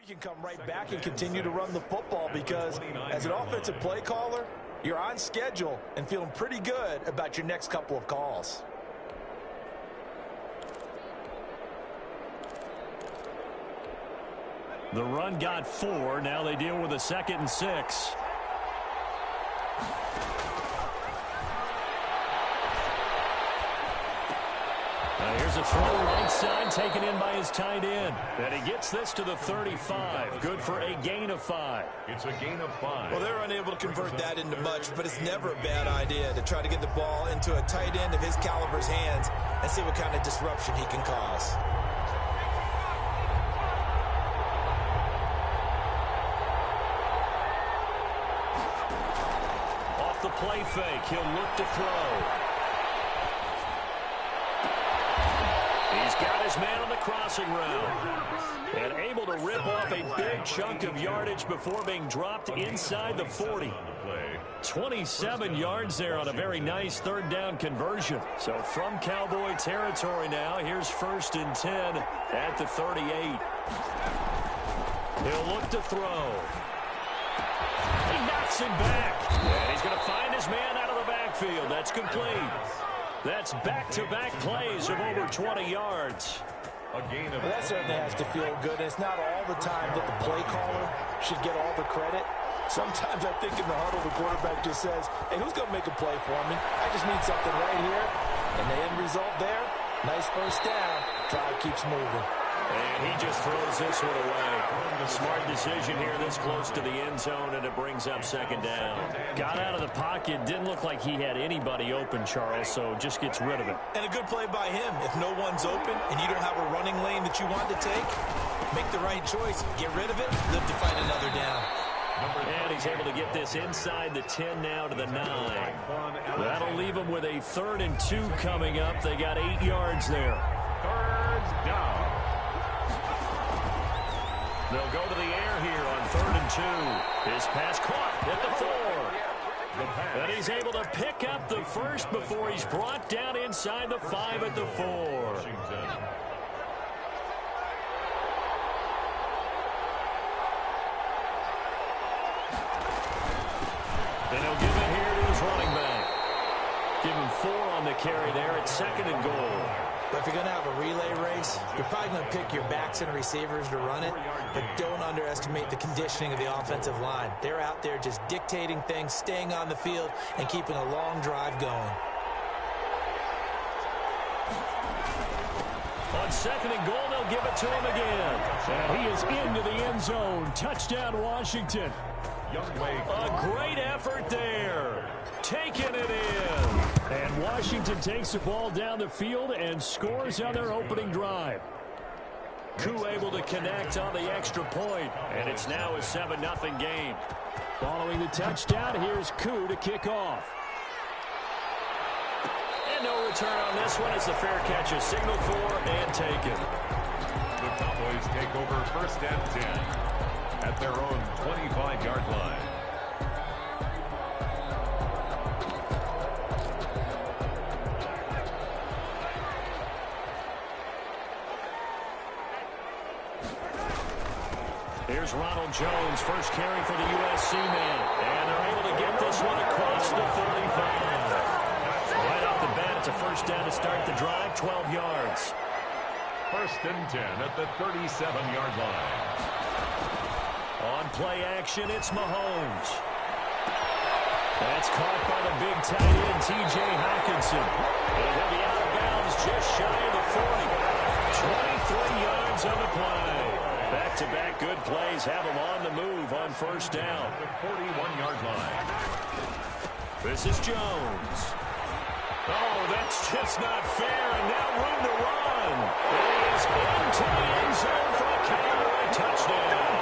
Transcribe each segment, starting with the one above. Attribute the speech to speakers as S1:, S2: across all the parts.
S1: You can come right back and continue to run the football because as an offensive play caller, you're on schedule and feeling pretty good about your next couple of calls.
S2: The run got 4. Now they deal with a 2nd and 6. Here's a throw right side taken in by his tight end. And he gets this to the 35. Good for a gain of 5.
S3: It's a gain of 5.
S1: Well, they're unable to convert that into much, but it's never a bad idea to try to get the ball into a tight end of his caliber's hands and see what kind of disruption he can cause.
S2: Off the play fake, he'll look to throw. He's got his man on the crossing route. And able to rip off a big chunk of yardage before being dropped inside the 40. 27 yards there on a very nice 3rd down conversion. So from Cowboy territory now, here's 1st and 10 at the 38. He'll look to throw. He knocks him back. And he's going to find his man out of the backfield. That's complete. That's back-to-back plays of over 20 yards.
S1: Well, that certainly has to feel good. It's not all the time that the play caller should get all the credit. Sometimes I think in the huddle, the quarterback just says, hey, who's going to make a play for me? I just need something right here. And the end result there, nice 1st down. Drive keeps moving.
S2: And he just throws this one away. Smart decision here this close to the end zone, and it brings up 2nd down. Got out of the pocket. Didn't look like he had anybody open, Charles, so just gets rid of it.
S1: And a good play by him. If no one's open and you don't have a running lane that you want to take, make the right choice. Get rid of it. Live to fight another down.
S2: And he's able to get this inside the 10 now to the 9. That'll leave him with a 3rd and 2 coming up. They got 8 yards there.
S3: 3rd down.
S2: They'll go to the air here on 3rd and 2. His pass caught at the 4. And he's able to pick up the 1st before he's brought down inside the 5 at the 4. And he'll give it here to his running back. Give him 4 on the carry there at 2nd and goal.
S1: But if you're going to have a relay race, you're probably going to pick your backs and receivers to run it, but don't underestimate the conditioning of the offensive line. They're out there just dictating things, staying on the field, and keeping a long drive going.
S2: On 2nd and goal, they'll give it to him again. And he is into the end zone. Touchdown, Washington. A great effort there. Taking it in. And Washington takes the ball down the field and scores on their opening drive. Koo able to connect on the extra point, and it's now a 7-0 game. Following the touchdown, here's Koo to kick off. And no return on this one as the fair catch is signaled for and taken.
S3: The Cowboys take over 1st and 10 at their own 25-yard line.
S2: Here's Ronald Jones, first carry for the USC man. And they're able to get this one across the 35. Right off the bat, it's a 1st down to start the drive, 12 yards.
S3: 1st and 10 at the 37-yard line.
S2: On play action, it's Mahomes. That's caught by the big tight end, T.J. Hockenson. And he'll be out of bounds just shy of the 40. 23 yards on the play. Back-to-back good plays have him on the move on 1st down.
S3: The 41-yard line.
S2: This is Jones. Oh, that's just not fair, and now room to run. And he is into the end zone for a Cowboy touchdown.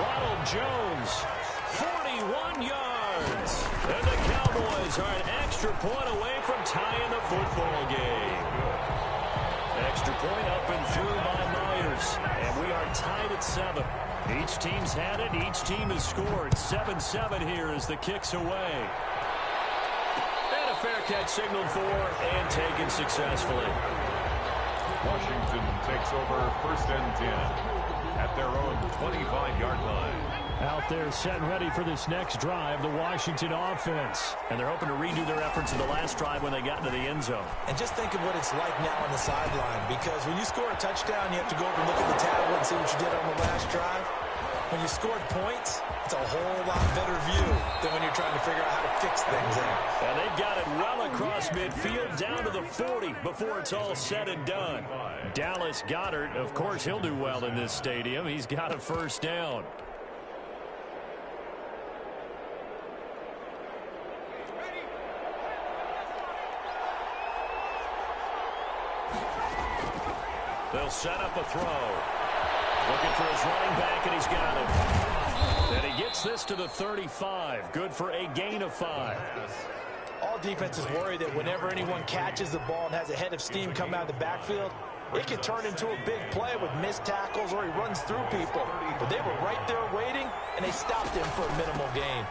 S2: Ronald Jones, 41 yards. And the Cowboys are an extra point away from tying the football game. Extra point up and through by Myers. And we are tied at 7. Each team's had it. Each team has scored. 7-7 here as the kick's away. And a fair catch signaled for and taken successfully.
S3: Washington takes over first and 10 at their own 25-yard line.
S2: Out there set and ready for this next drive, the Washington offense.
S4: And they're hoping to redo their efforts in the last drive when they got into the end zone.
S1: And just think of what it's like now on the sideline, because when you score a touchdown, you have to go over and look at the tablet and see what you did on the last drive. When you scored points, it's a whole lot better view than when you're trying to figure out how to fix things out.
S2: And they've got it well across midfield down to the 40 before it's all said and done. Dallas Goedert, of course, he'll do well in this stadium. He's got a first down. They'll set up a throw. Looking for his running back, and he's got it. And he gets this to the 35. Good for a gain of 5.
S1: All defenses worry that whenever anyone catches the ball and has a head of steam come out of the backfield, it can turn into a big play with missed tackles or he runs through people. But they were right there waiting, and they stopped him for a minimal gain.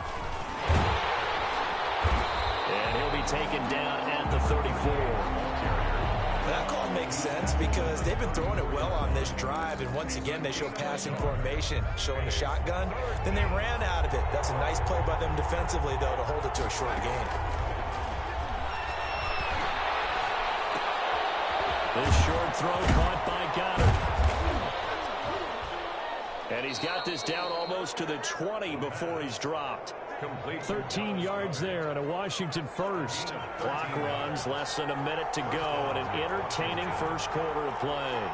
S2: And he'll be taken down at the 34.
S1: That call makes sense because they've been throwing it well on this drive, and once again they show passing formation, showing the shotgun. Then they ran out of it. That's a nice play by them defensively, though, to hold it to a short gain.
S2: This short throw caught by Goedert. And he's got this down almost to the 20 before he's dropped.
S3: Complete.
S2: 13 yards there and a Washington first. Clock runs, less than a minute to go, and an entertaining first quarter of play.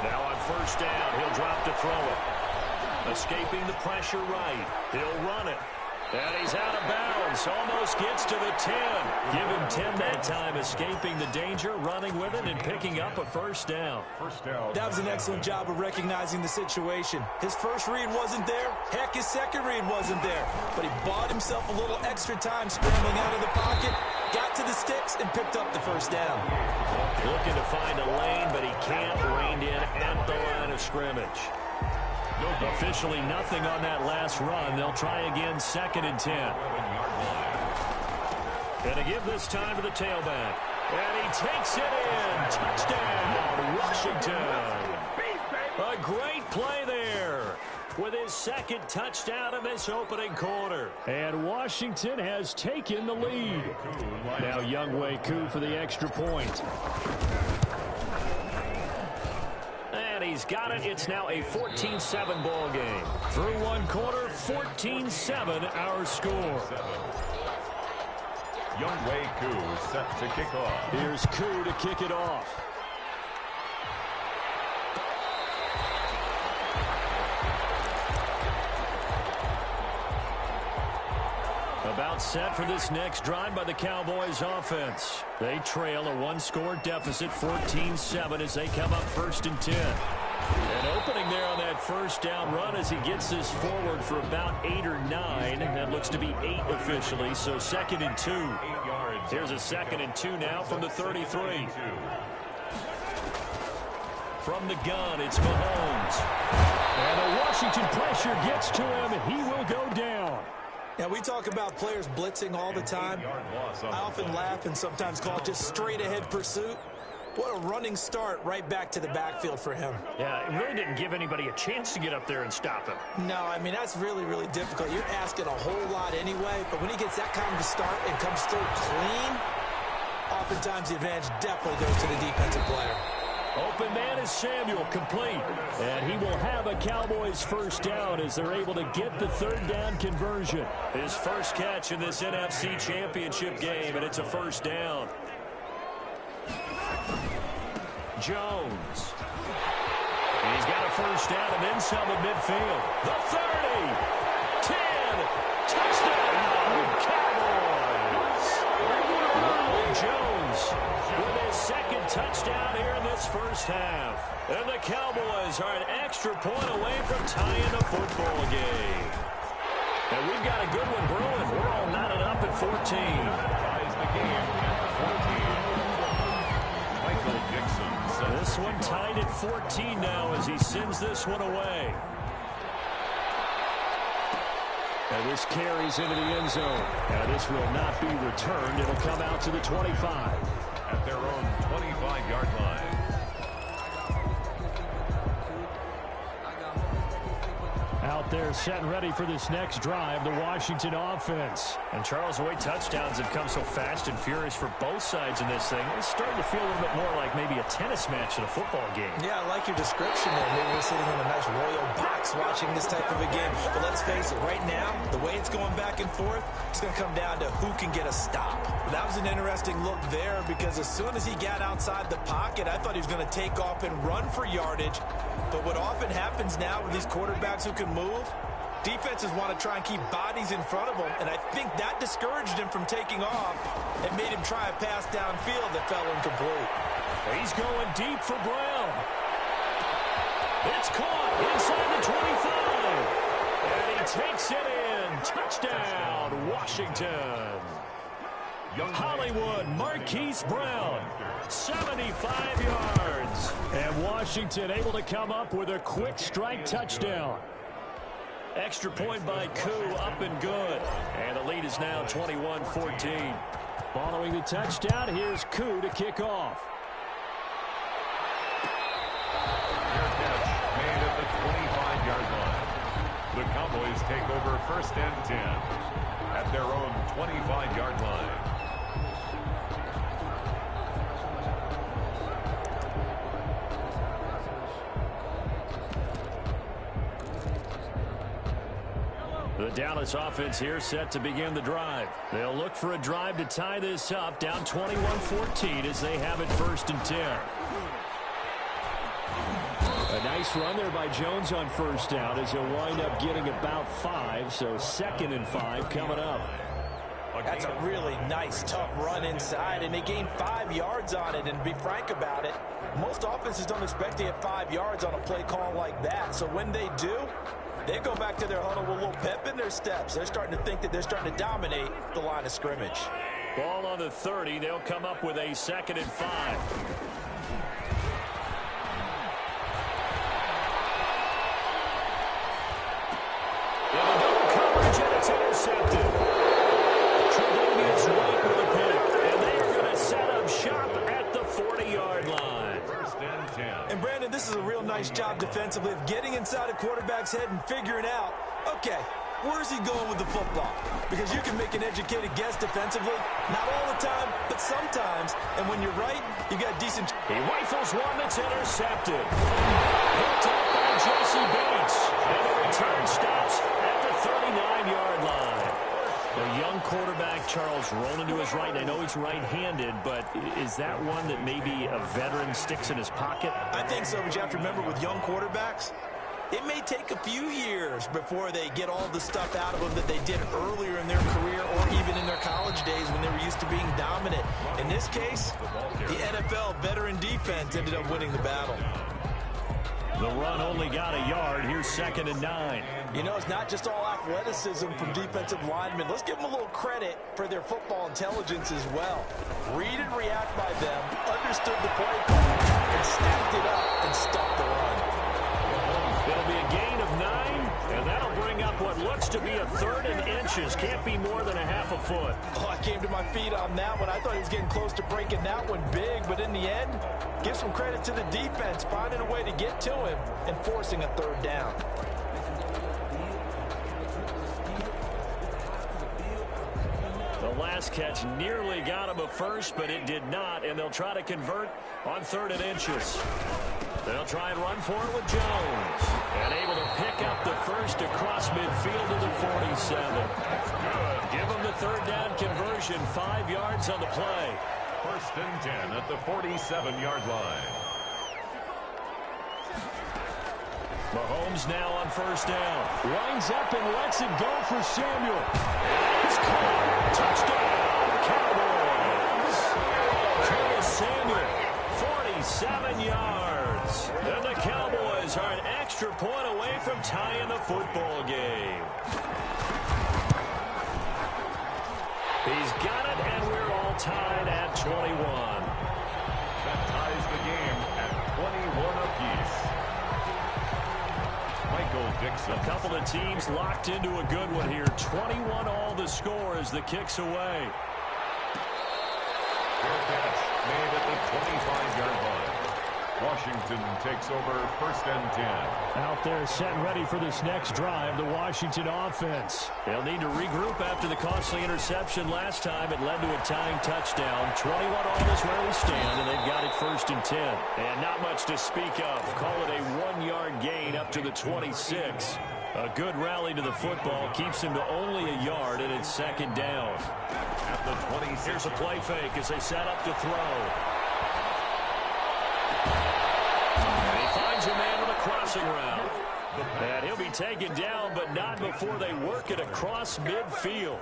S2: Now on first down, he'll drop to throw it. Escaping the pressure right. He'll run it. And he's out of bounds. Almost gets to the 10. Give him 10 that time, escaping the danger, running with it, and picking up a first down.
S3: First down.
S1: That was an excellent job of recognizing the situation. His first read wasn't there. Heck, his second read wasn't there. But he bought himself a little extra time scrambling out of the pocket, got to the sticks, and picked up the first down.
S2: Looking to find a lane, but he can't. Reined in at the line of scrimmage. Officially nothing on that last run. They'll try again, second and 10. And to give this time to the tailback. And he takes it in. Touchdown, Washington. A great play there with his second touchdown in this opening quarter. And Washington has taken the lead. Now Younghoe Koo for the extra point. And he's got it. It's now a 14-7 ball game. Through one quarter, 14-7 our score.
S3: Younghoe Koo set to kick off.
S2: Here's Koo to kick it off. About set for this next drive by the Cowboys offense. They trail a one-score deficit, 14-7, as they come up first and 10. And opening there on that first down run as he gets this forward for about 8 or 9. That looks to be 8 officially, so second and 2.
S3: 8 yards.
S2: Here's a second and 2 now from the 33. From the gun, it's Mahomes. And the Washington pressure gets to him. He will go down.
S1: Now, we talk about players blitzing all the time. I often laugh and sometimes call it just straight-ahead pursuit. What a running start right back to the backfield for him.
S2: Yeah, it really didn't give anybody a chance to get up there and stop him.
S1: No, I mean, that's really, really difficult. You're asking a whole lot anyway, but when he gets that kind of a start and comes through clean, oftentimes the advantage definitely goes to the defensive player.
S2: Open man is Samuel, complete. And he will have a Cowboys first down as they're able to get the third down conversion. His first catch in this NFC Championship game, and it's a first down. Jones. He's got a first down and then some at midfield. The 30. 10. Touchdown, Cowboys. Ronald Jones with his second touchdown here in this first half. And the Cowboys are an extra point away from tying the football game. And we've got a good one brewing. We're all knotted up at 14.
S3: Ties the game at 14. Michael Dixon.
S2: This one tied at 14 now as he sends this one away. And this carries into the end zone. And this will not be returned. It'll come out to the 25.
S3: At their own 25-yard line.
S2: Out there set and ready for this next drive, the Washington offense.
S4: And Charles, the way touchdowns have come so fast and furious for both sides in this thing, it's starting to feel a little bit more like maybe a tennis match in a football game.
S1: Yeah, I like your description there. Maybe we're sitting in a nice royal box watching this type of a game. But let's face it, right now, the way it's going back and forth, it's going to come down to who can get a stop. But that was an interesting look there because as soon as he got outside the pocket, I thought he was going to take off and run for yardage. But what often happens now with these quarterbacks who can move, defenses want to try and keep bodies in front of them, and I think that discouraged him from taking off and made him try a pass downfield that fell incomplete.
S2: He's going deep for Brown. It's caught inside the 25. And he takes it in. Touchdown, Washington. Hollywood Marquise Brown, 75 yards. And Washington able to come up with a quick strike touchdown. Extra point by Koo, up and good. And the lead is now 21-14. Following the touchdown, here's Koo to kick off.
S3: Made at the 25-yard line. The Cowboys take over first and 10 at their own 25-yard line.
S2: The Dallas offense here set to begin the drive. They'll look for a drive to tie this up, down 21-14 as they have it first and 10. A nice run there by Jones on first down as he'll wind up getting about 5, so second and 5 coming up.
S1: That's a really nice, tough run inside, and they gained 5 yards on it. And to be frank about it, most offenses don't expect to get 5 yards on a play call like that. So when they do, they go back to their huddle with a little pep in their steps. They're starting to think that they're starting to dominate the line of scrimmage.
S2: Ball on the 30. They'll come up with a second and 5. Intercepted. Tre'Davious White with a pick, and they are going to set up shop at the 40-yard line.
S3: First and 10.
S1: And Brandon, this is a real nice job defensively of getting inside a quarterback's head and figuring out, okay, where's he going with the football? Because you can make an educated guess defensively, not all the time, but sometimes. And when you're right, you got decent.
S2: He rifles one that's intercepted. Picked up by Jesse Bates, and the return stops at the 39-yard line. A young quarterback, Charles, rolling to his right. I know he's right-handed, but is that one that maybe a veteran sticks in his pocket?
S1: I think so, but you have to remember with young quarterbacks, it may take a few years before they get all the stuff out of them that they did earlier in their career or even in their college days when they were used to being dominant. In this case, the NFL veteran defense ended up winning the battle.
S2: The run only got a yard. Here's second and 9.
S1: You know, it's not just all athleticism from defensive linemen. Let's give them a little credit for their football intelligence as well. Read and react by them, understood the play call, and stacked it up and stopped the run.
S2: It'll be a gain of 9, and that'll bring up what looks to be a third and inches. Can't be more than a half a foot.
S1: Oh, I came to my feet on that one. I thought he was getting close to breaking that one big, but in the end, give some credit to the defense, finding a way to get to him and forcing a third down.
S2: The last catch nearly got him a first, but it did not, and they'll try to convert on third and inches. They'll try and run for it with Jones. And able to pick up the first across midfield to the 47. Give them the third down conversion, 5 yards on the play.
S3: First and 10 at the 47-yard line.
S2: Mahomes now on first down. Winds up and lets it go for Samuel. It's caught. Touchdown, Cowboys. Curtis Samuel, 47 yards. And the Cowboys are an extra point away from tying the football game. He's got it, and we're all tied at 21.
S3: That ties the game at 21 apiece. Michael Dixon.
S2: A couple of teams locked into a good one here. 21 all the score as the kick's away.
S3: Fair catch made at the 25-yard line. Washington takes over first and 10.
S2: Out there set and ready for this next drive, the Washington offense. They'll need to regroup after the costly interception last time. It led to a tying touchdown. 21 all is where we stand, and they've got it first and 10. And not much to speak of. Call it a 1-yard gain up to the 26. A good rally to the football keeps him to only a yard, and it's second down.
S3: At the 26.
S2: Here's a play fake as they set up to throw. And he finds a man with a crossing route. And he'll be taken down, but not before they work it across midfield.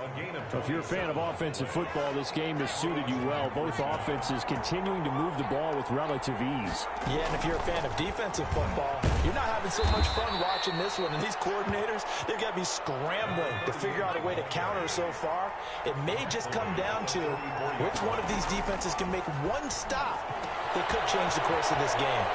S2: If you're a fan of offensive football, this game has suited you well. Both offenses continuing to move the ball with relative ease.
S1: Yeah, and if you're a fan of defensive football, you're not having so much fun watching this one. And these coordinators, they're going to be scrambling to figure out a way to counter so far. It may just come down to which one of these defenses can make one stop that could change the course of this game.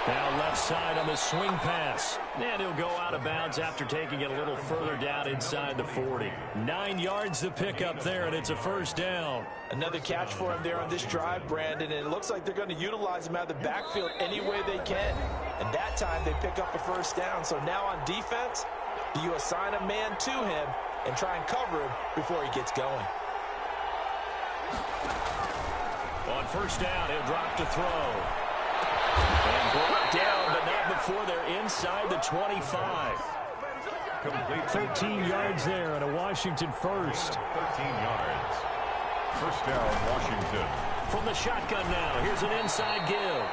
S2: Now left side on the swing pass. And he'll go out of bounds after taking it a little further down inside the 40. 9 yards to pick up there, and it's a first down.
S1: Another catch for him there on this drive, Brandon, and it looks like they're going to utilize him out of the backfield any way they can. And that time they pick up a first down. So now on defense, do you assign a man to him and try and cover him before he gets going?
S2: On first down, he'll drop to throw. And brought down, but not before they're inside the 25.
S3: Complete.
S2: 13 yards there and a Washington first.
S3: 13 yards. First down, Washington.
S2: From the shotgun now, here's an inside give.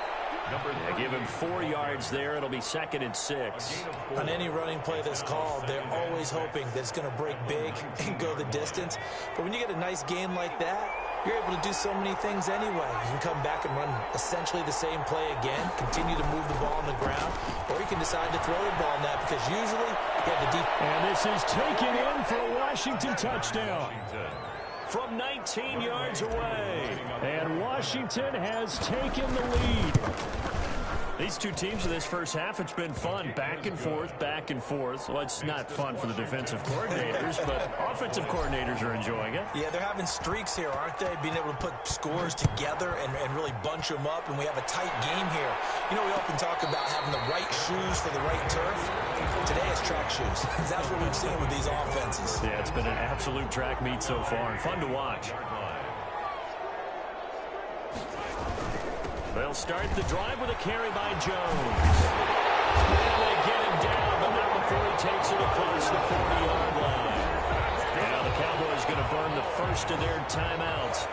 S2: Give him 4 yards there. It'll be second and 6.
S1: On any running play that's called, they're always hoping that it's going to break big and go the distance. But when you get a nice game like that, you're able to do so many things anyway. You can come back and run essentially the same play again, continue to move the ball on the ground, or you can decide to throw the ball now because usually you have the deep.
S2: And this is taken in for a Washington touchdown. From 19 yards away. And Washington has taken the lead. These two teams in this first half, it's been fun. Back and forth, back and forth. Well, it's not fun for the defensive coordinators, but offensive coordinators are enjoying it.
S1: Yeah, they're having streaks here, aren't they? Being able to put scores together and really bunch them up, and we have a tight game here. You know, we often talk about having the right shoes for the right turf. Today it's track shoes. That's what we've seen with these offenses.
S2: Yeah, it's been an absolute track meet so far, and fun to watch. They'll start the drive with a carry by Jones. And they get him down, but not before he takes it across the 40-yard line. Now the Cowboys going to burn the first of their timeouts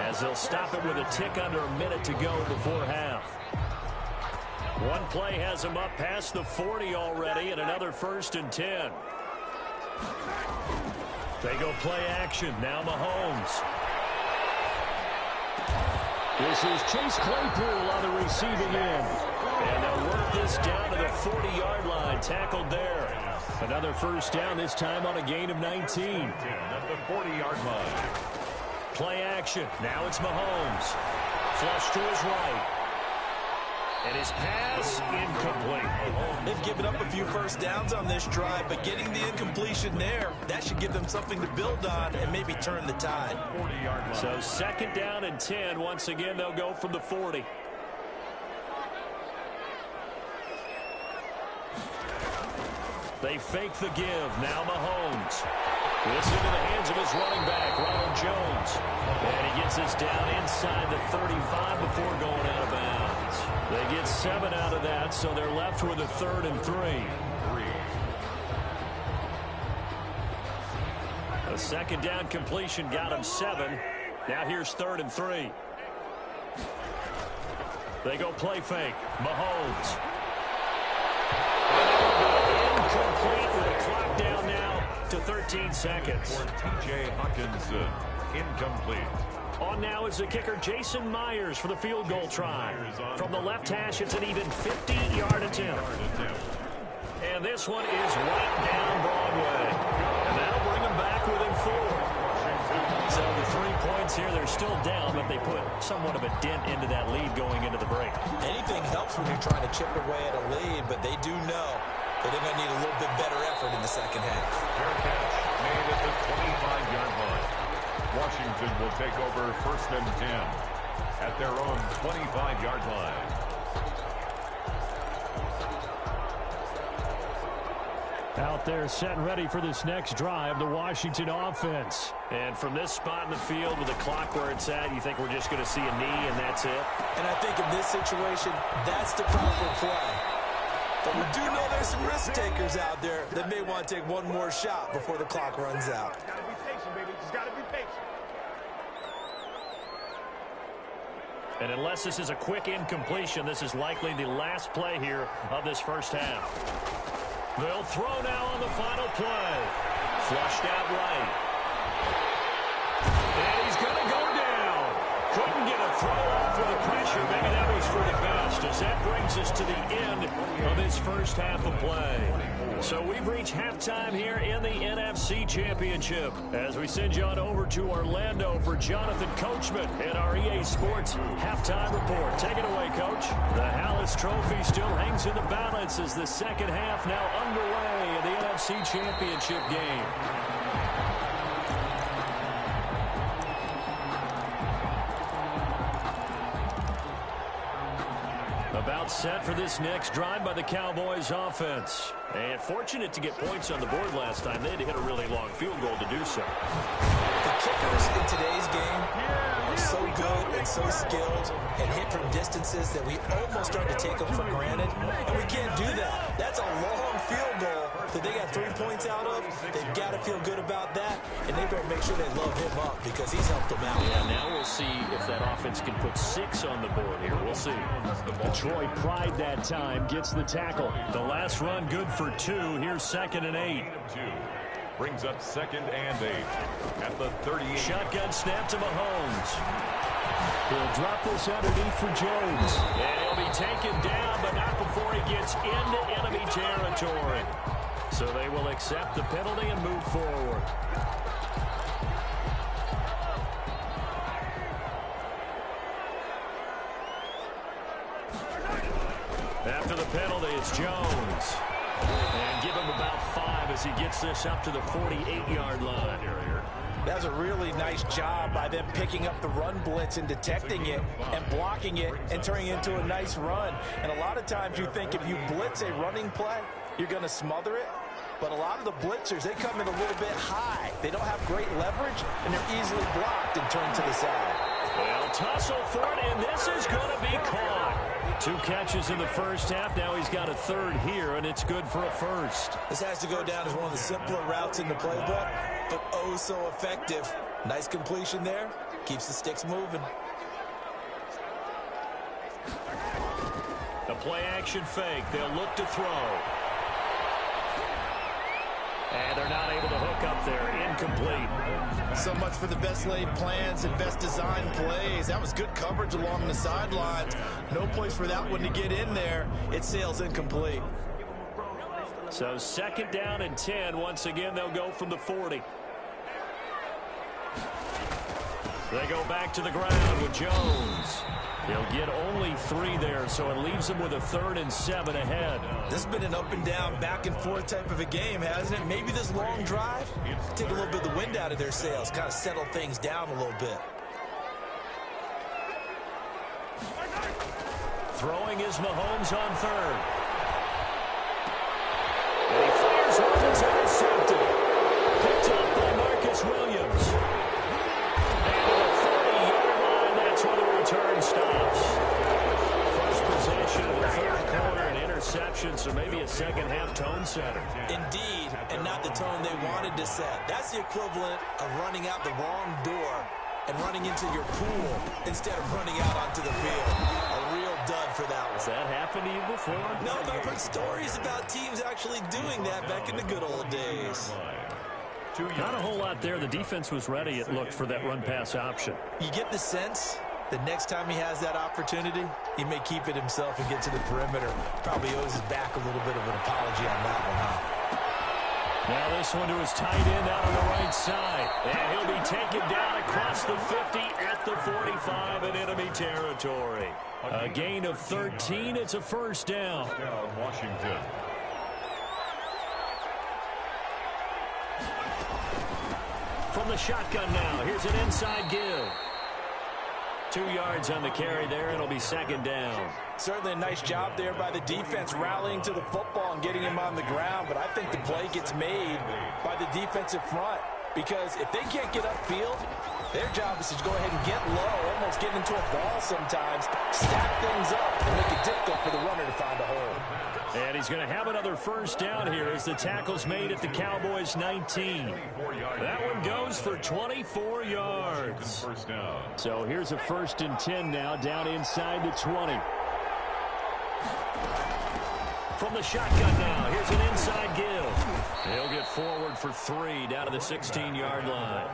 S2: as they'll stop it with a tick under a minute to go before half. One play has him up past the 40 already, and another first and 10. They go play action. Now Mahomes. This is Chase Claypool on the receiving end. And they'll work this down to the 40-yard line. Tackled there. Another first down, this time on a gain of 19.
S3: At the 40-yard line.
S2: Play action. Now it's Mahomes. Flush to his right. And his pass incomplete.
S1: They've given up a few first downs on this drive, but getting the incompletion there, that should give them something to build on and maybe turn the tide.
S3: 40-yard line.
S2: So second down and 10. Once again, they'll go from the 40. They fake the give. Now Mahomes. This into the hands of his running back, Ronald Jones. And he gets us down inside the 35 before going out of bounds. They get 7 out of that, so they're left with a 3rd and 3. A second down completion got him 7. Now here's 3rd and 3. They go play fake. Mahomes. Incomplete with a clock down now to 13 seconds.
S3: For T.J. Hawkinson, incomplete.
S2: On now is the kicker Jason Myers for the field goal try. From the left hash, it's an even 50-yard attempt. And this one is right down Broadway. And that'll bring them back within 4. So the 3 points here, they're still down, but they put somewhat of a dent into that lead going into the break.
S1: Anything helps when you're trying to chip away at a lead, but they do know but they're going to need a little bit better effort in the second half.
S3: Fair catch made at the 25-yard line. Washington will take over first and 10 at their own 25-yard line.
S2: Out there set and ready for this next drive, the Washington offense.
S4: And from this spot in the field with the clock where it's at, you think we're just going to see a knee and that's it?
S1: And I think in this situation, that's the proper play. But we do know there's some risk takers out there that may want to take one more shot before the clock runs out.
S5: Got to be patient, baby. Just got to be patient.
S4: And unless this is a quick incompletion, this is likely the last play here of this first half. They'll throw now on the final play. Flushed out right. And he's going to go down. Couldn't get a throw off with the pressure. Maybe that was for the best, as that brings us to the end of this first half of play. So we've reached halftime here in the NFC Championship as we send you on over to Orlando for Jonathan Coachman and our EA Sports Halftime Report. Take it away, Coach. The Hallis Trophy still hangs in the balance as the second half now underway in the NFC Championship game. About set for this next drive by the Cowboys offense. And fortunate to get points on the board last time. They had to hit a really long field goal to do so.
S1: The kickers in today's game are so good and so skilled and hit from distances that we almost start to take them for granted. And we can't do that. That's a long field goal that they got 3 points out of. They've got to feel good about that. And they better make sure they load him up because he's helped them out.
S4: Yeah, now we'll see if that offense can put 6 on the board here. We'll see.
S2: Detroit Pride that time gets the tackle.
S4: The last run good for 2. Here's 2nd and 8.
S3: Brings up 2nd and 8 at the 38.
S4: Shotgun snap to Mahomes.
S2: He'll drop this underneath for Jones.
S4: And he'll be taken down, but not before he gets into enemy territory. So they will accept the penalty and move forward. After the penalty, it's Jones. And give him about 5 as he gets this up to the 48-yard line.
S1: That's a really nice job by them picking up the run blitz and detecting it and blocking it and turning it into a nice run. And a lot of times you think if you blitz a running play, you're going to smother it. But a lot of the blitzers, they come in a little bit high. They don't have great leverage, and they're easily blocked and turned to the side.
S4: Well, tussle for it, and this is going to be caught. 2 catches in the first half. Now he's got a 3rd here, and it's good for a first.
S1: This has to go down as one of the simpler routes in the playbook, but oh so effective. Nice completion there. Keeps the sticks moving.
S4: The play-action fake. They'll look to throw. And they're not able to hook up there. Incomplete.
S1: So much for the best laid plans and best designed plays. That was good coverage along the sidelines. No place for that one to get in there. It sails incomplete.
S4: So 2nd down and 10. Once again, they'll go from the 40. They go back to the ground with Jones. He'll get only 3 there, so it leaves him with a 3rd and 7 ahead.
S1: This has been an up and down, back and forth type of a game, hasn't it? Maybe this long drive, take a little bit of the wind out of their sails, kind of settle things down a little bit.
S4: Throwing is Mahomes on 3rd. And he fires one that's intercepted. Picked up by Marcus Williams. Where the return stops. First possession of the 3rd quarter, an interception, so maybe a second-half tone setter.
S1: Indeed, and not the tone they wanted to set. That's the equivalent of running out the wrong door and running into your pool instead of running out onto the field. A real dud for that one.
S4: Has that happened to you before?
S1: No, but I've heard stories about teams actually doing that back in the good old days.
S4: Not a whole lot there. The defense was ready, it looked, for that run-pass option.
S1: You get the sense the next time he has that opportunity, he may keep it himself and get to the perimeter. Probably owes his back a little bit of an apology on that one, huh?
S4: Now this one to his tight end out on the right side. And he'll be taken down across the 50 at the 45 in enemy territory. A gain of 13. It's a first down.
S3: Washington.
S2: the shotgun now. Here's an inside give. 2 yards on the carry there. It'll be second down.
S1: Certainly a nice job there by the defense rallying to the football and getting him on the ground. But I think the play gets made by the defensive front. Because if they can't get upfield, their job is to go ahead and get low, almost get into a ball sometimes, stack things up, and make it difficult for the runner to find a hole.
S2: And he's going to have another first down here as the tackle's made at the Cowboys' 19. That one goes for 24 yards. So here's a 1st and 10 now, down inside the 20. From the shotgun now, here's an inside give. He'll get forward for 3 down to the 16-yard line.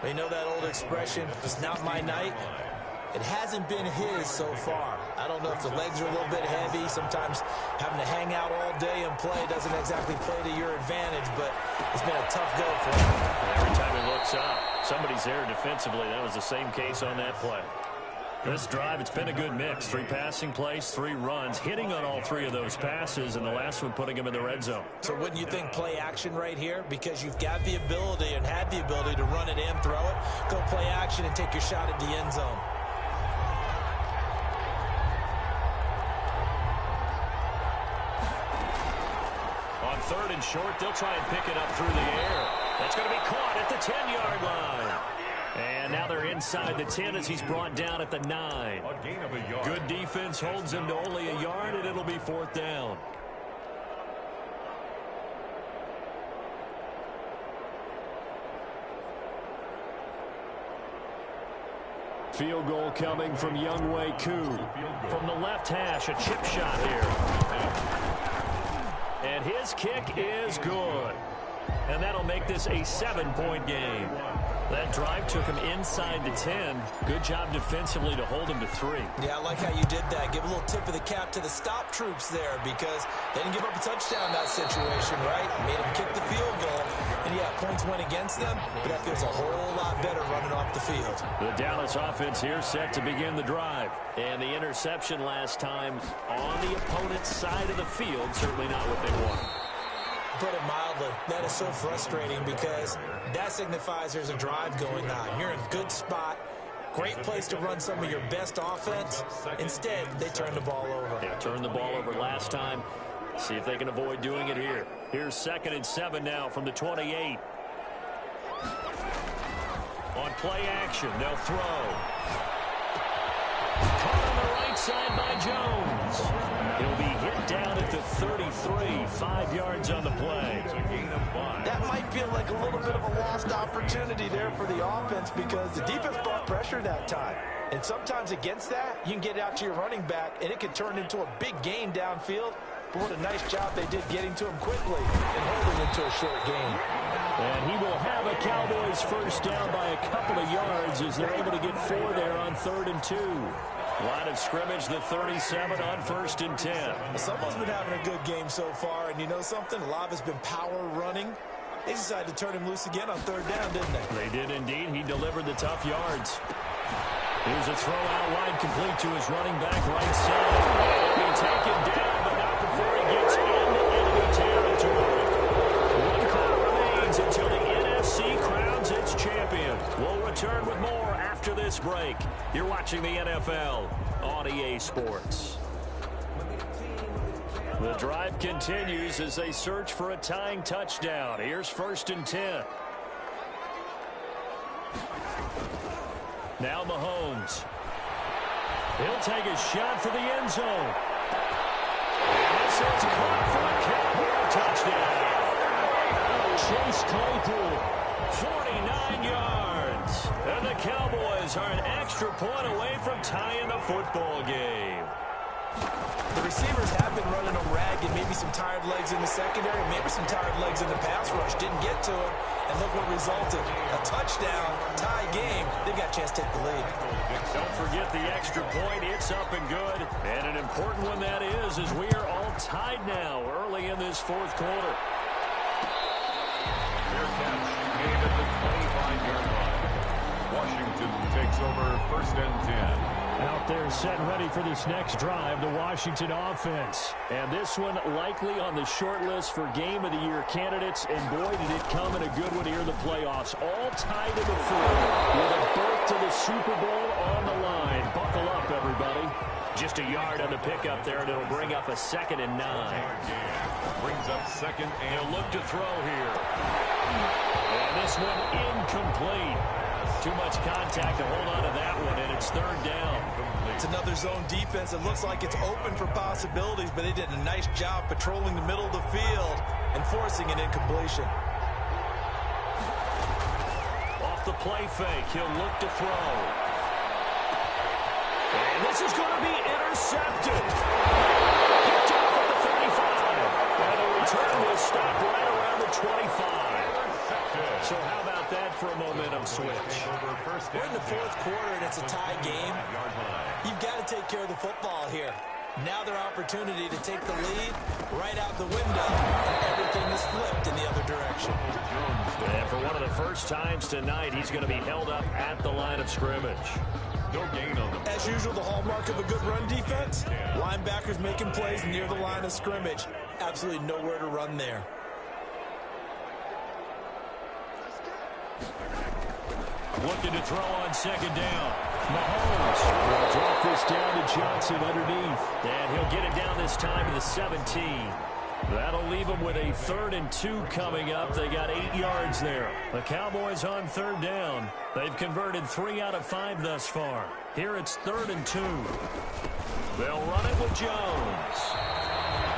S1: You know that old expression, it's not my night? It hasn't been his so far. I don't know if the legs are a little bit heavy. Sometimes having to hang out all day and play doesn't exactly play to your advantage, but it's been a tough go for him.
S2: Every time he looks up, somebody's there defensively. That was the same case on that play. This drive, it's been a good mix. 3 passing plays, 3 runs, hitting on all 3 of those passes, and the last one putting him in the red zone.
S1: So wouldn't you think play action right here? Because you've got the ability and had the ability to run it in, throw it, go play action and take your shot at the end zone.
S2: On 3rd and short, they'll try and pick it up through the air. That's going to be caught at the 10-yard line. And now they're inside the 10 as he's brought down at the 9. Good defense holds him to only a yard, and it'll be 4th down. Field goal coming from Younghoe Koo. From the left hash, a chip shot here. And his kick is good. And that'll make this a 7-point game. That drive took him inside the 10. Good job defensively to hold him to 3.
S1: Yeah, I like how you did that. Give a little tip of the cap to the stop troops there because they didn't give up a touchdown in that situation, right? Made them kick the field goal. And, yeah, points went against them, but that feels a whole lot better running off the field.
S2: The Dallas offense here set to begin the drive. And the interception last time on the opponent's side of the field, certainly not what they wanted.
S1: Put it mildly, that is so frustrating because that signifies there's a drive going on. You're in a good spot, great place to run some of your best offense. Instead, they turn the ball over.
S2: They turned the ball over last time. See if they can avoid doing it here. Here's 2nd and 7 now from the 28. On play action, they'll throw. Caught on the right side by Jones. He'll be hit down at the 33, 5 yards on the play.
S1: That might feel like a little bit of a lost opportunity there for the offense because the defense brought pressure that time. And sometimes against that, you can get out to your running back, and it can turn into a big gain downfield. But what a nice job they did getting to him quickly and holding him to a short gain.
S2: And he will have a Cowboys first down by a couple of yards as they're able to get 4 there on 3rd and 2. Line of scrimmage, the 37 on 1st and 10.
S1: Well, someone's been having a good game so far, and you know something? A lot of it's been power running. They decided to turn him loose again on 3rd down, didn't they?
S2: They did indeed. He delivered the tough yards. Here's a throw out wide complete to his running back right side. He'll be taken down, but not before he gets into enemy territory. 1 call remains until the NFC crowns its champion. We'll return with more after this break. You're watching the NFL on EA Sports. The drive continues as they search for a tying touchdown. Here's 1st and 10. Now Mahomes. He'll take a shot for the end zone. And this is caught for a Cowboy touchdown. Chase Claypool, 49 yards. And the Cowboys are an extra point away from tying the football game.
S1: The receivers have been running them ragged, maybe some tired legs in the secondary, maybe some tired legs in the pass rush. Didn't get to him, and look what resulted. A touchdown, tie game. They got a chance to take the lead.
S2: Don't forget the extra point. It's up and good. And an important one that is, as we are all tied now early in this 4th quarter.
S3: Fair catch made at the 25-yard line. Washington takes over 1st and 10.
S2: Out there set and ready for this next drive, the Washington offense.
S4: And this one likely on the short list for Game of the Year candidates. And boy, did it come in a good one here in the playoffs. All tied to the fourth with a berth to the Super Bowl on the line. Buckle up, everybody. Just a yard on the pickup there, and it'll bring up a 2nd and 9.
S3: Brings up 2nd and
S4: He'll look to throw here. And this one incomplete. Too much contact to hold on to that one, and it's 3rd down.
S1: It's another zone defense. It looks like it's open for possibilities, but they did a nice job patrolling the middle of the field and forcing an incompletion.
S4: Off the play fake, he'll look to throw. And this is going to be intercepted. Picked off at the 35. And the return will stop right around the 25. So how about that for a momentum switch?
S1: We're in the 4th quarter, and it's a tie game. You've got to take care of the football here. Now their opportunity to take the lead right out the window, and everything is flipped in the other direction.
S4: And for one of the first times tonight, he's going to be held up at the line of scrimmage.
S3: no gain on them.
S1: As usual, the hallmark of a good run defense, linebackers making plays near the line of scrimmage. Absolutely nowhere to run there.
S2: Looking to throw on 2nd down. Mahomes will drop this down to Johnson underneath.
S4: And he'll get it down this time to the 17. That'll leave them with a 3rd and 2 coming up. They got 8 yards there.
S2: The Cowboys on 3rd down. They've converted 3 out of 5 thus far. Here it's 3rd and 2.
S4: They'll run it with Jones.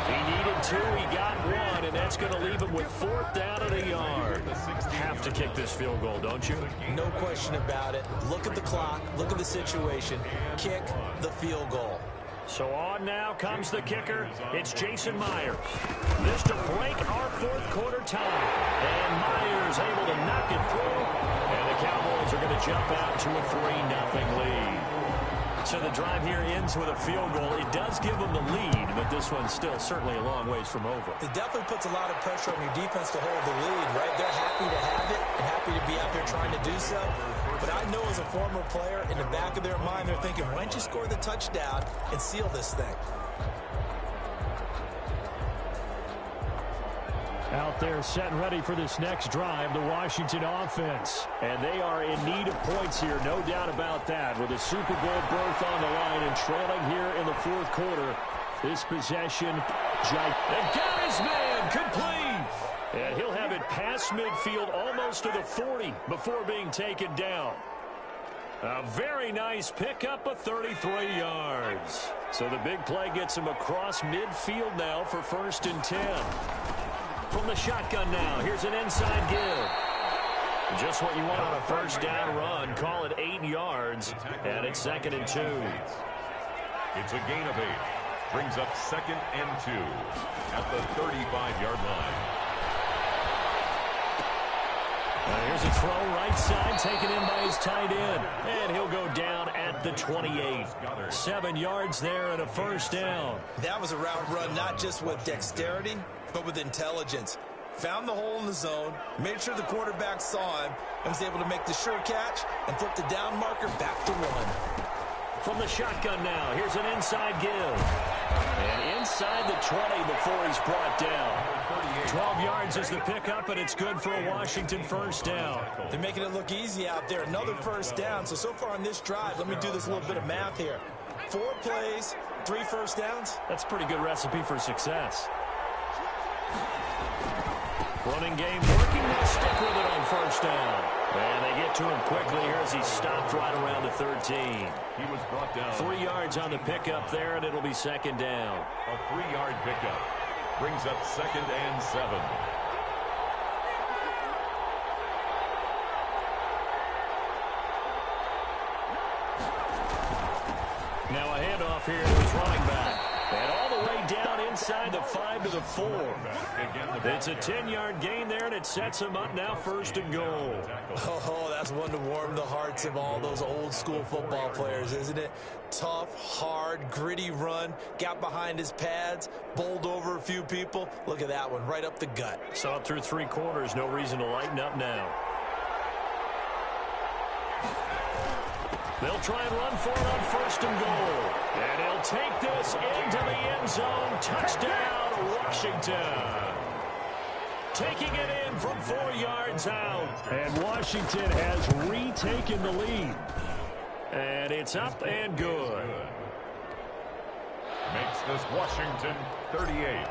S4: He needed 2, he got 1, and that's going to leave him with 4th down and a yard. Have to kick this field goal, don't you?
S1: No question about it. Look at the clock. Look at the situation. Kick the field goal.
S4: So on now comes the kicker. It's Jason Myers. This to break our 4th quarter tie. And Myers able to knock it through. And the Cowboys are going to jump out to a 3-0 lead. So the drive here ends with a field goal. It does give them the lead, but this one's still certainly a long ways from over.
S1: It definitely puts a lot of pressure on your defense to hold the lead, right? They're happy to have it and happy to be out there trying to do so. But I know as a former player, in the back of their mind, they're thinking, why don't you score the touchdown and seal this thing?
S2: Out there set and ready for this next drive, the Washington offense.
S4: And they are in need of points here, no doubt about that. With a Super Bowl berth on the line and trailing here in the 4th quarter. This possession, and got his man, complete. And he'll have it past midfield, almost to the 40, before being taken down. A very nice pickup of 33 yards. So the big play gets him across midfield now for 1st and 10. From the shotgun now, here's an inside give. Just what you want on a 1st down run. Call it 8 yards, and it's 2nd and 2.
S3: It's a gain of 8. Brings up 2nd and 2 at the 35-yard line.
S2: Here's a throw right side, taken in by his tight end.
S4: And he'll go down at the 28.
S2: 7 yards there and a 1st down.
S1: That was a route run not just with dexterity, but with intelligence. Found the hole in the zone, made sure the quarterback saw him, and was able to make the sure catch and flip the down marker back to 1.
S4: From the shotgun now, here's an inside give. And inside the 20 before he's brought down.
S2: 12 yards is the pickup, and it's good for a Washington 1st down.
S1: They're making it look easy out there. Another 1st down. So far on this drive, let me do this little bit of math here. 4 plays, 3 1st downs.
S2: That's a pretty good recipe for success. Running game working. They'll stick with it on 1st down.
S4: And they get to him quickly here as he stopped right around the 13.
S3: He was brought down.
S4: 3 yards on the pickup there, and it'll be 2nd down.
S3: A 3-yard pickup. Brings up 2nd and 7.
S4: Now a handoff here to his running back. And all the way down inside the 5 to the 4. It's a 10-yard gain there, and it sets him up now 1st and goal.
S1: Oh, that's one to warm the hearts of all those old-school football players, isn't it? Tough, hard, gritty run. Got behind his pads, bowled over a few people. Look at that one, right up the gut.
S4: Saw it through 3 quarters. No reason to lighten up now.
S2: They'll try and run for it on first and goal. And he'll take this into the end zone. Touchdown, Washington. Taking it in from 4 yards out. And Washington has retaken the lead. And it's up and good.
S3: Makes this Washington 38.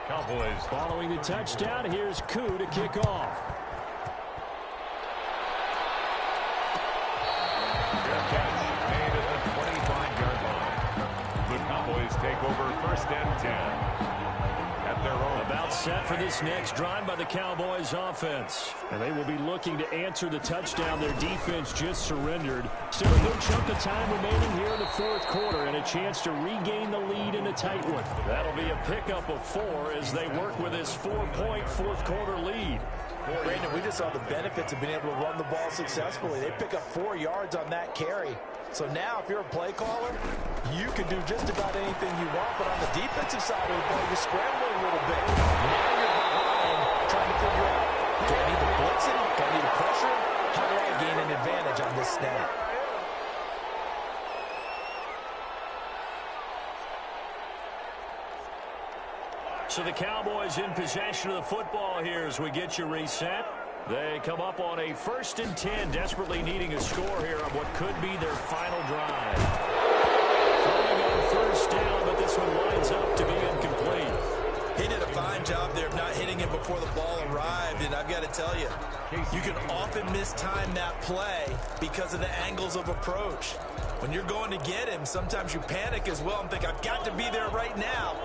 S3: Cowboys.
S2: Following the touchdown, here's Koo to kick off.
S3: Fair catch made at the 25-yard line. The Cowboys take over first and 10. At their own.
S2: About set for this next drive by the Cowboys offense. And they will be looking to answer the touchdown their defense just surrendered. Still a good chunk of time remaining here in the fourth quarter and a chance to regain the lead in a tight one. That'll be a pickup of 4 as they work with this 4-point fourth quarter lead.
S1: Brandon, we just saw the benefits of being able to run the ball successfully. They pick up 4 yards on that carry. So now, if you're a play caller, you can do just about anything you want. But on the defensive side of the ball, you're scrambling a little bit. Now you're behind, trying to figure out, do I need to blitz it? Do I need to pressure it? How do I gain an advantage on this snap?
S2: So the Cowboys in possession of the football here as we get you reset. They come up on a 1st and 10, desperately needing a score here on what could be their final drive. Throwing on first down, but this one winds up to be incomplete.
S1: He did a fine job there of not hitting him before the ball arrived, and I've got to tell you, you can often mistime that play because of the angles of approach. When you're going to get him, sometimes you panic as well and think, I've got to be there right now.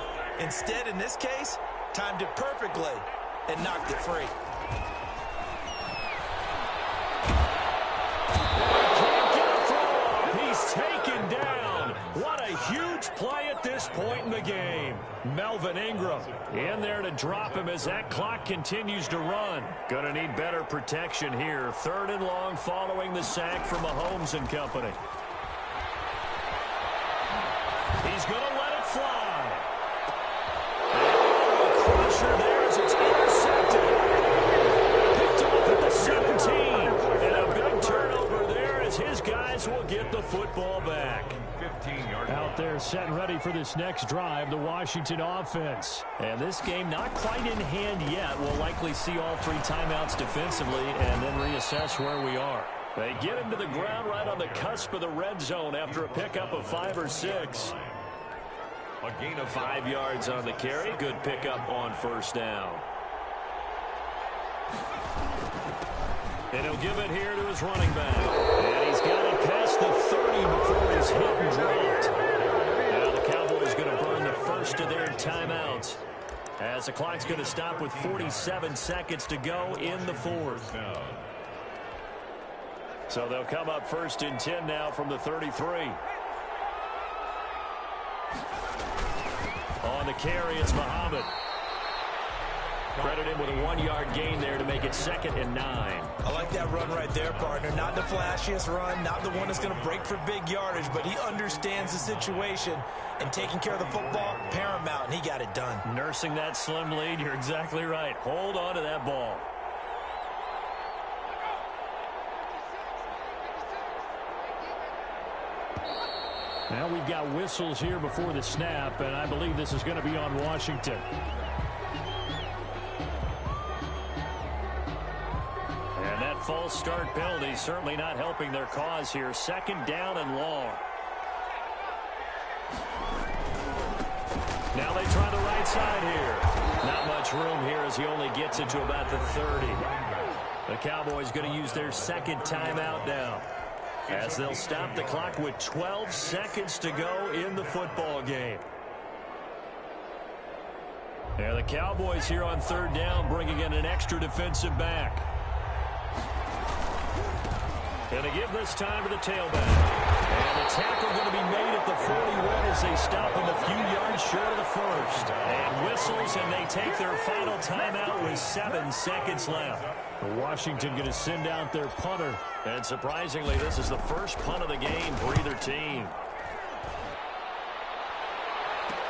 S1: Instead, in this case, timed it perfectly and knocked it free.
S2: Taken down. What a huge play at this point in the game. Melvin Ingram in there to drop him as that clock continues to run. Going to need better protection here. 3rd and long following the sack from Mahomes and company. He's going to let it fly. And a crusher there as it's intercepted. Picked off at the 17. And a big turnover there as his guys will get the football back.
S3: 15-yard
S2: Out there set and ready for this next drive, the Washington offense. And this game not quite in hand yet. We'll likely see all 3 timeouts defensively and then reassess where we are. They get him to the ground right on the cusp of the red zone after a pickup of 5 or 6.
S3: A gain of
S2: 5 yards on the carry. Good pickup on first down. And he'll give it here to his running back. And he's got it past the 30 before he's hit and dropped. Now the Cowboys going to burn the first of their timeouts as the clock's going to stop with 47 seconds to go in the fourth. So they'll come up 1st and 10 now from the 33. On the carry, it's Muhammad. Credit him with a 1-yard gain there to make it 2nd and 9.
S1: I like that run right there, partner. Not the flashiest run, not the one that's going to break for big yardage, but he understands the situation, and taking care of the football, paramount, and he got it done.
S2: Nursing that slim lead, you're exactly right. Hold on to that ball. Now we've got whistles here before the snap, and I believe this is going to be on Washington. And that false start penalty certainly not helping their cause here. 2nd down and long. Now they try the right side here. Not much room here as he only gets it to about the 30. The Cowboys going to use their 2nd timeout now, as they'll stop the clock with 12 seconds to go in the football game. And the Cowboys here on 3rd down bringing in an extra defensive back. And they give this time to the tailback. And the tackle going to be made at the 41 as they stop him a few yards short of the first. And whistles, and they take their final timeout with 7 seconds left. Washington going to send out their punter. And surprisingly, this is the first punt of the game for either team.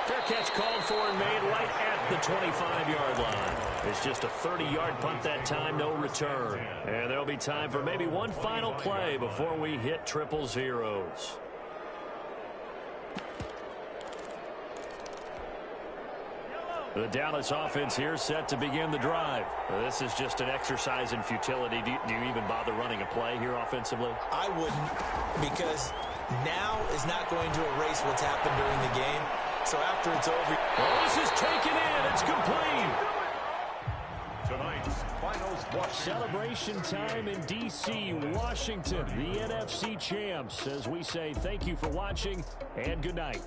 S4: Fair catch called for and made right at the 25-yard line. It's just a 30-yard punt that time, no return. And there'll be time for maybe one final play before we hit triple zeros. The Dallas offense here set to begin the drive. This is just an exercise in futility. Do you even bother running a play here offensively?
S1: I wouldn't, because now is not going to erase what's happened during the game. So after it's over...
S4: Oh, this is taken in. It's complete.
S3: Tonight's finals Washington.
S2: Celebration time in D.C., Washington, the NFC champs, as we say thank you for watching and good night.